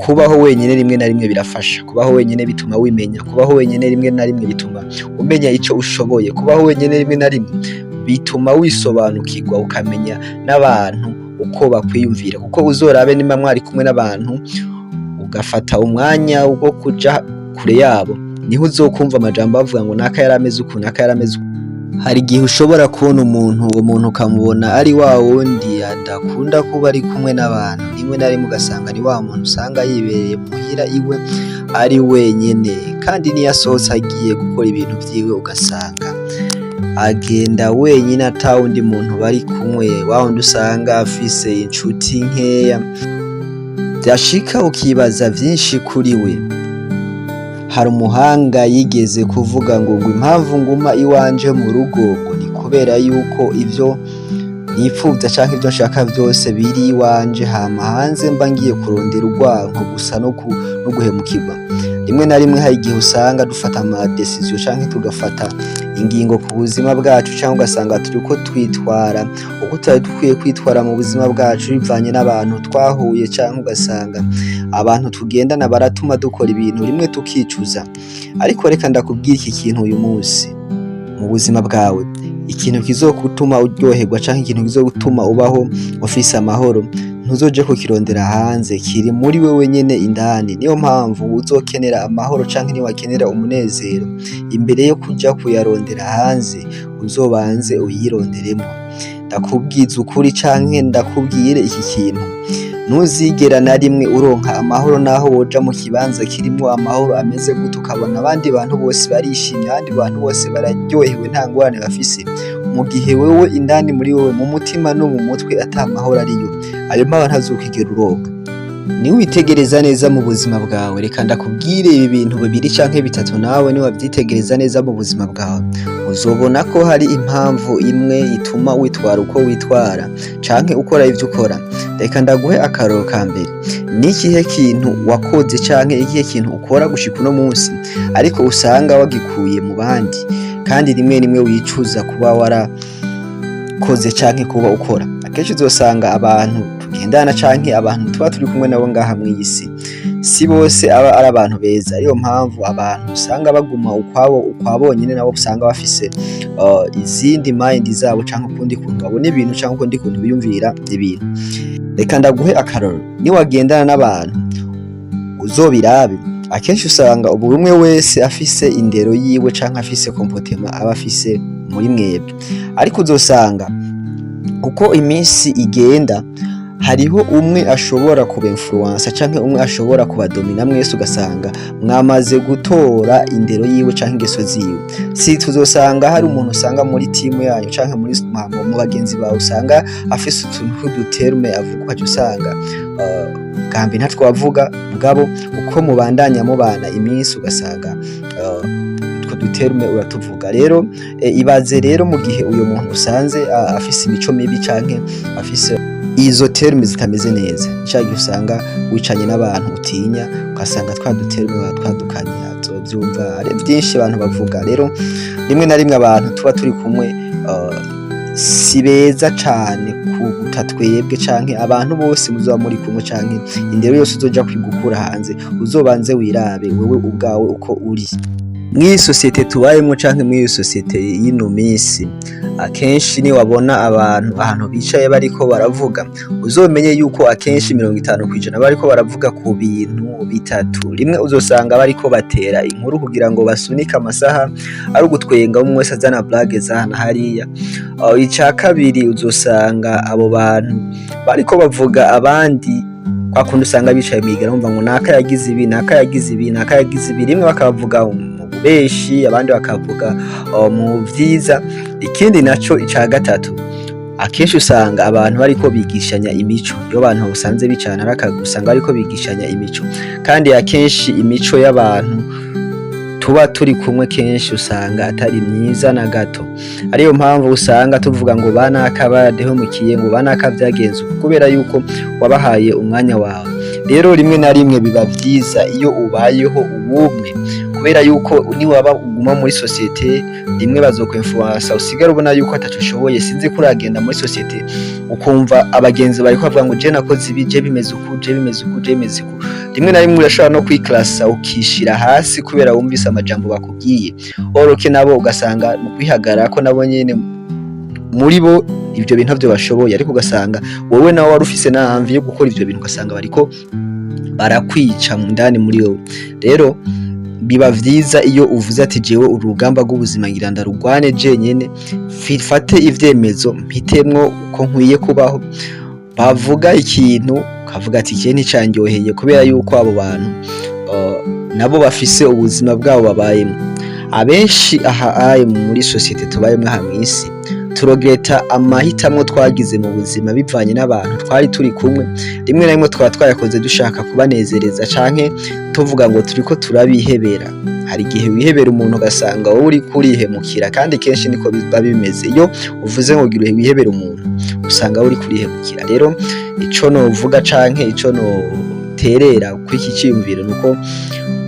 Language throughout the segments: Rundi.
kubaho wenyine rimwe na rimwe birafasha, kubaho wenyine bituma wimenya, kubaho wenyine rimwe na rimwe bituma umenya icyo ushoboye, kubaho wenyine rimwe na rimwe bituma wisobanukirwa ukamenya n'abantu uko bakwiyumvira, kuko uzorabe nimba mwari kumwe n'abantu ugafata umwanya wo kuja kure yabo, niho uzokumva amajambo bavuga ngo naka yarameze uku, naka yarameze uku. Hari igihe ushobora kubona umuntu, uwo muntu ukamubona ari wa wundi adakunda kuba ari kumwe n'abantu, rimwe na rimwe ugasanga ni wa muntu usanga yibereye muhira iwe ari wenyene, kandi niyo asohotse agiye gukora ibintu vyiwe ugasanga agenda wenyine ata wundi muntu bari kumwe, wa wundi usanga afise inshuti nkeya, vyashika ukibaza vyinshi kuri we. Hari umuhanga yigeze kuvuga ngo impamvu nguma iwanje mu rugo ngo ni kubera yuko ivyo nipfuza canke ivyo nshaka vyose biri iwanje, hama hanze mba ngiye kurondera urwanko gusa no guhemukirwa. Rimwe na rimwe hari igihe usanga dufata ama decision canke tugafata ingingo ku buzima bwacu, canke ugasanga turiko twitwara uko tutari dukwiye kwitwara mu buzima bwacu bivanye n'abantu twahuye, canke ugasanga abantu tugendana baratuma dukora ibintu rimwe tukicuza. Ariko reka ndakubwira iki kintu uyu munsi, mu buzima bwawe ikintu kizogutuma uryoherwa canke ikintu kizogutuma ubaho ufise amahoro, ntuzoje kukirondera hanze, kiri muri wewe nyene indani. Niyo mpamvu uzokenera amahoro canke niwakenera umunezero, imbere yo kuja kuyarondera hanze uzobanze uyironderemo. Ndakubwiza ukuri canke ndakubwire iki kintu, ntuzigera na rimwe uronka amahoro naho woja mu kibanza kirimwo amahoro ameze gute, ukabona abandi bantu bose barishimye, abandi bantu bose bararyohewe nta ngorane bafise, mu gihe wewe indani muri wewe mu mutima no mu mutwe ata mahoro ariyo, ayo mahoro ntazokigera uronka. Ni witegereza neza mu buzima bwawe, reka ndakubwire ibi bintu bibiri canke bitatu, nawe ni wavyitegereza neza mu buzima bwawe uzobona ko hari impamvu imwe ituma witwara uko witwara canke ukora ivyo ukora. Reka ndaguhe akaroro ka mbere, n'ikihe kintu wakoze canke ikihe kintu ukora gushika uno munsi ariko usanga wagikuye mu bandi, kandi rimwe rimwe wicuza kuba warakoze canke kuba ukora. Akenshi uzosanga abantu tugendana canke abantu tuba turi kumwe nabo ngaha mw'iyi si bose aba ari abantu beza. Ariyo mpamvu abantu usanga baguma ukwabo nyine, nabo usanga bafise izindi mind zabo canke ukundi kuntu babona ibintu canke ukundi kuntu biyumvira ibintu. Reka ndaguhe akaroro, niwagendana n'abantu uzobirabe, akenshi usanga buri umwe wese afise indero yiwe canke afise comportement aba afise muri mwebwe, ariko uzosanga uko iminsi igenda hariho umwe ashobora kuba influence canke umwe ashobora kubadomina mwese, ugasanga mwamaze gutora indero yiwe canke ingeso ziwe. Si tuzosanga hari umuntu usanga muri timu yanyu canke muri mu bagenzi bawe usanga afise utuntu tw'uduterme avuga, ukaca usanga gambi ntatwavuga mugabo uko mubandanya mubana iminsi ugasanga utwo duterme uratuvuga. Rero ibaze rero mu gihe uyo muntu usanze afise imico mibi canke afise izo terme zitameze neza, cyangwa usanga wicanye n'abantu utinya, ugasanga twaduterme batwadukanye, azovyumva ari byinshi abantu bavuga. Rero rimwe na rimwe abantu tuba turi kumwe si beza cane kuguta twebwe canke abantu bose muzoba muri kumwe, canke indero yose uzoja kwigukura hanze uzobanze wirabe wewe ubwawe uko uri mw'iyi societe tubayemo canke mw'iyi societe y'ino minsi. Akenshi ni wabona abantu ahantu bicaye bariko baravuga, uzomenye yuko akenshi 50% bariko baravuga ku bintu bitatu. Rimwe uzosanga bariko batera inkuru kugira ngo basunike amasaha ari ugutwenga, umwe wese azana blague zana hariya. Ica kabiri uzosanga abo bantu bariko bavuga abandi kwakundi usanga bicaye migera bumva ngo naka yagize ibi, naka yagize ibi, naka yagize ibi, rimwe bakavuga beshi abandi bakavuga mu vyiza. Ikindi naco ica gatatu, akenshi usanga abantu bariko bigishanya imico. Iyo abantu usanze bicana rakagusanga bariko bigishanya imico, kandi akenshi imico y'abantu tuba turi kumwe kenshi usanga atari myiza na gato. Ariyo mpamvu usanga tuvuga ngo banaka baradehemukiye, ngo banaka vyagenze kubera yuko wabahaye umwanya wawe. Rero rimwe na rimwe biba vyiza iyo ubayeho ubumwe, kubera yuko ni waba uguma muri societe rimwe bazokwinfluence usigara ubona yuko ataco ushoboye. Sinzi kuragenda muri societe ukumva abagenzi bariko bavuga ngo je nakoze ibi, je bimeze uku, je bimeze uku, je bimeze uku, rimwe na rimwe urashobora no kwiklasa ukishira hasi kubera wumvise amajambo bakubwiye, oroke nabo ugasanga mu kwihagarara ko nabo nyene muri bo ivyo bintu byo bashoboye, ariko ugasanga wowe nawe wari ufise n'amvi yo gukora ivyo bintu, ugasanga bariko barakwica mu ndani muri wowe. Rero biba vyiza iyo uvuze ati jewe urugamba rw'ubuzima ngira ndarugwane jenyene, fate ivyemezo mpitemwo uko nkwiye kubaho. Bavuga ikintu ukavuga ati ikihe nticanryoheye, kubera yuko abo bantu nabo bafise ubuzima bwabo babayemo. Abenshi aha muri societe tubayemo aha mw'isi turogreta amahitamwo twagize mu buzima bivanye n'abantu twari turi kumwe, rimwe na rimwe twaba twayakoze dushaka kubanezereza canke tuvuga ngo turiko turabihebera. Hari igihe wihebera umuntu ugasanga wowe uri kurihemukira, kandi kenshi niko biba bimeze. Iyo uvuze ngo gira wihebera umuntu usanga uri kurihemukira. Rero ico novuga canke ico noterera kw'iki ciyumviro nuko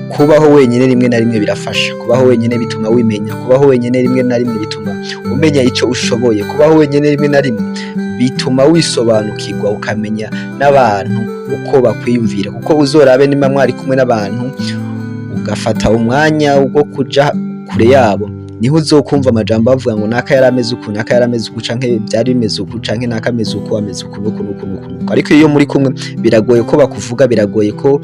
kubaho wenyene rimwe na rimwe birafasha. Kubaho wenyene bituma wimenya, kubaho wenyene rimwe na rimwe bituma umenya ico ushoboye, kubaho wenyene rimwe na rimwe bituma wisobanukirwa ukamenya n'abantu uko bakwiyumvira, kuko uzorabe nimba mwari kumwe n'abantu ugafata umwanya wo kuja kure yabo, niho uzokumva amajambo bavuga ngo naka yarameze uku, naka yarameze uku, canke byari bimeze uku, canke naka ameze uku, ameze uku nuku. Ariko iyo muri kumwe biragoye ko bakuvuga, biragoye ko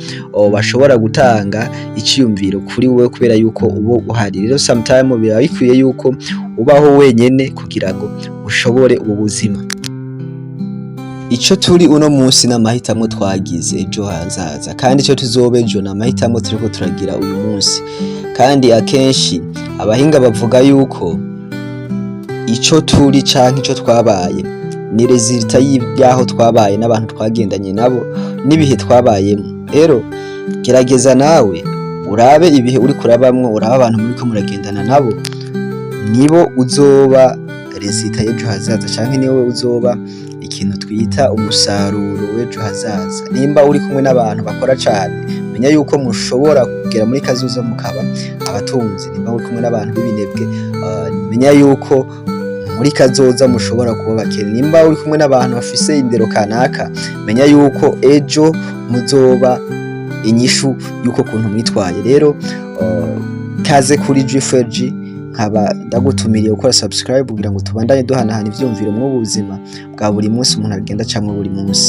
bashobora gutanga iciyumviro kuri wowe kubera yuko ubo uhari. Rero sometime biba bikwiye yuko ubaho wenyene kugira ngo ushobore ubu buzima. Ico turi uno munsi n'amahitamo twagize ejo hazaza, kandi ico tuzoba ejo n'amahitamo turiko turagira uyu munsi. Kandi akenshi abahinga bavuga yuko ico turi canke ico twabaye ni resulta y'ibyaho twabaye n'abantu twagendanye nabo n'ibihe twabayemo. Rero gerageza nawe urabe ibihe uri kurabamwo, urabe abantu muri ko muragendana nabo, nibo uzoba resulta y'ejo hazaza, canke niwe uzoba ikintu twita umusaruro w'ejo hazaza. Nimba uri kumwe n'abantu bakora cane, menya yuko mushobora kugera muri kazoza mukaba abatunzi. Nimba uri kumwe n'abantu b'ibinebwe, menya yuko muri kazoza mushobora kuba bakene. Nimba uri kumwe n'abantu bafise indero kanaka, menya yuko ejo muzoba inyishu yuko kuntu mwitwaye. Rero kaze kuri G4G, nkaba ndagutumiriye gukora subscribe kugira ngo tubandanye duhanahana ivyumviro mu buzima bwa buri munsi umuntu agenda camwe buri munsi.